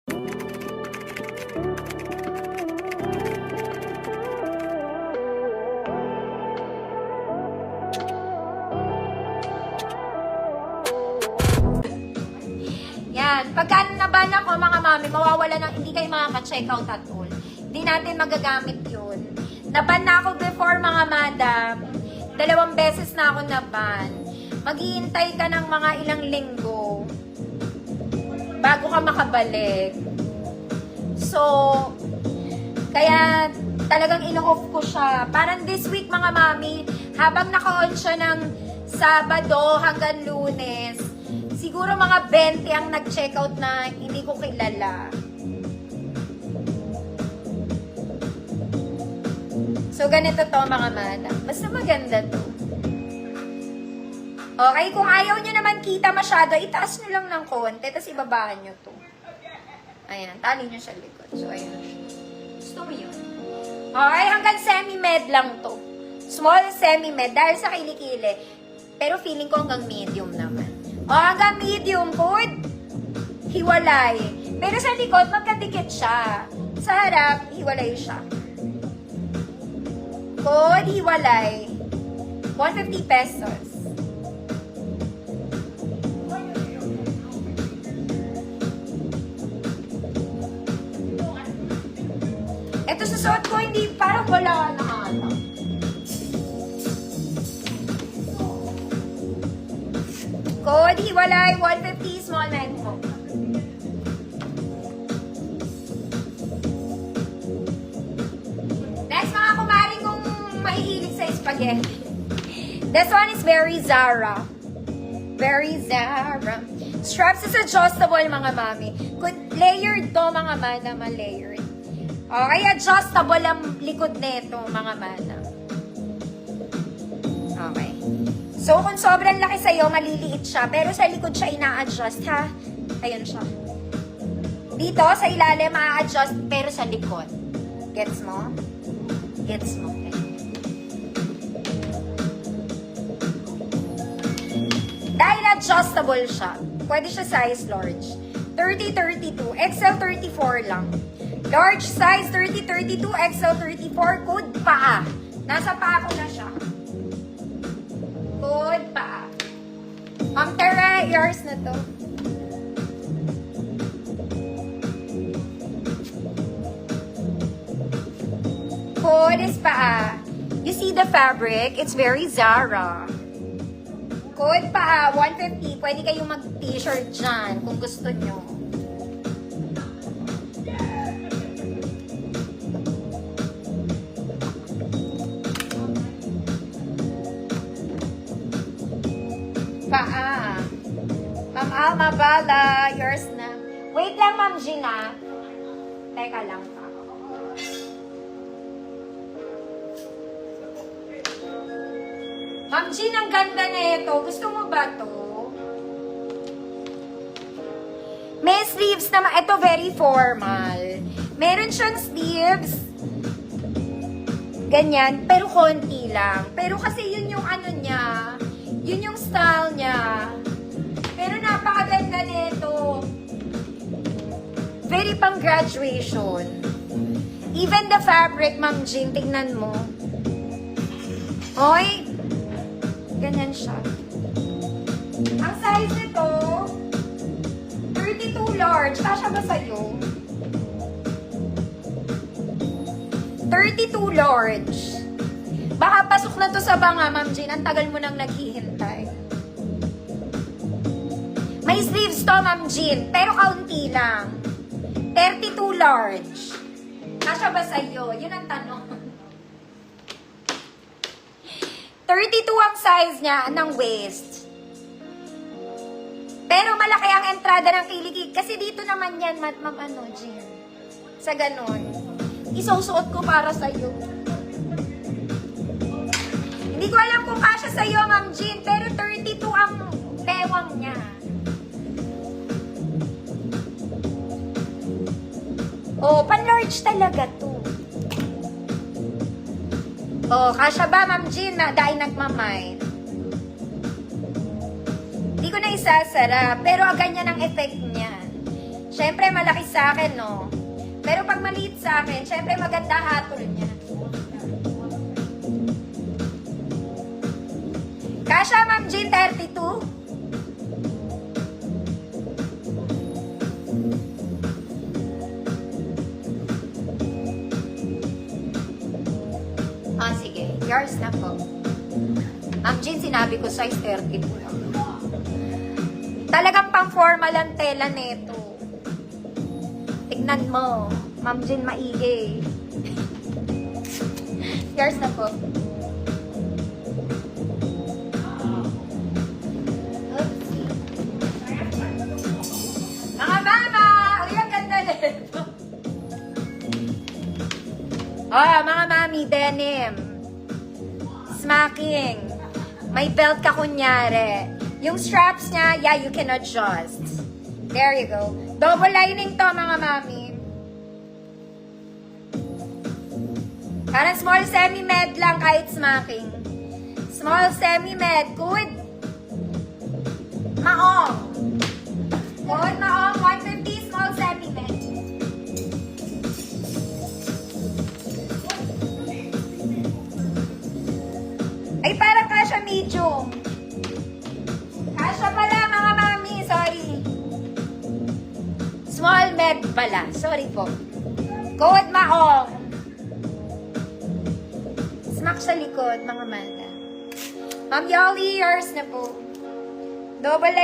Yan. Pagka naban ako, mga mami, mawawala ng, hindi kayo makaka-check out at all. Hindi natin magagamit yun. Naban na ako before, mga madam. 2 beses na ako naban. Maghihintay ka ng mga ilang linggo bago ka makabalik. So, kaya talagang ino-off ko siya. Parang this week, mga mami, habang naka-on siya ng Sabado hanggang Lunes, siguro mga 20 ang nag-check out na hindi ko kilala. So, ganito to, mga madam. Basta maganda to. Okay, kung ayaw nyo naman kita masyado, itaas nyo lang ng konti, tapos ibabaan nyo to. Ayan, tali nyo sa likod. So, ayan. Gusto mo yun. Okay, hanggang semi-med lang to. Small semi-med, dahil sa kilikili. Pero feeling ko hanggang medium naman. O, hanggang medium, good. Hiwalay. Pero sa likod, magkadikit siya. Sa harap, hiwalay siya. Good, hiwalay. 150 pesos. Ito susuot ko, hindi, parang wala na ata. Code, hiwalay, 150, small men po. Next, mga kumaring kung mahihilig sa spaghetti. This one is very Zara. Very Zara. Straps is adjustable, mga mami. Layered to, mga madam, layered. Okay, adjustable ang likod nito, mga madam. Okay. So, kung sobrang laki sa'yo, maliliit siya. Pero sa likod siya ina-adjust, ha? Ayun siya. Dito, sa ilalim, ma-adjust, pero sa likod. Gets mo? Gets mo. Okay. Dahil adjustable siya, pwede siya size large. 30-32, XL 34 lang. Large size 30-32, XL 34, code paa. Nasa paa ko na siya. Code paa. Ma'am Tara, yours na to. Code is paa. You see the fabric? It's very Zara. Code paa, 150. Pwede kayong mag-t-shirt dyan kung gusto nyo. Paa. Ma'am Alma Bala, yours na. Wait lang, Ma'am Gina. Teka lang pa. Ma'am Gina, ang ganda na ito. Gusto mo ba to? May sleeves naman. Ito very formal. Meron siyang sleeves. Ganyan. Pero konti lang. Pero kasi yun yung ano niya. Yun yung style niya. Pero napakaganda nito. Very pang graduation. Even the fabric, Ma'am Jean, tignan mo. Oy! Ganyan siya. Ang size nito, 32 large. Kasya ba sa'yo? 32 large. Baka pasok na to sa banga, Ma'am Jean. Ang tagal mo nang naghihintay. May sleeves to, Ma'am Jean. Pero kaunti lang. 32 large. Kasya ba sa'yo? Yun ang tanong. 32 ang size niya ng waist. Pero malaki ang entrada ng kilikig. Kasi dito naman yan, Ma'am Jean. Sa ganon. Isusuot ko para sa'yo. Hindi ko alam kung kasya sa'yo, Ma'am Jean. Pero 32 ang bewang niya. Oh, pan-large talaga to. Oh, kasya ba, Ma'am Jean, na dahil nagmamay? Hindi ko na isasara, pero ganyan ang effect niya. Syempre, malaki sa akin, no? Pero pag maliit sa akin, syempre maganda hatol niya. Kasha, Ma'am Jean, 32? Ah, sige. Yours na po. Ma'am Jean, sinabi ko size 32 lang. Talagang pang-formal ang tela nito. Tignan mo. Ma'am Jean, maigi. Yours na po. Oopsie. Mga mama! Uy, ang ganda nito. Mga mami, denim. Smacking. May belt ka kunyari. Yung straps niya, yeah, you can adjust. There you go. Double lining to, mga mami. Parang small semi-med lang kahit smacking. Small semi-med. Good. Maong. Good, maong. 150 small semi-med. Ay, parang kasha medium. Kasha pala, mga mami. Sorry. Small med pala. Sorry po. Good, maong. Smack sa likod, mga manda. Ma'am Yoli, yours na po. Double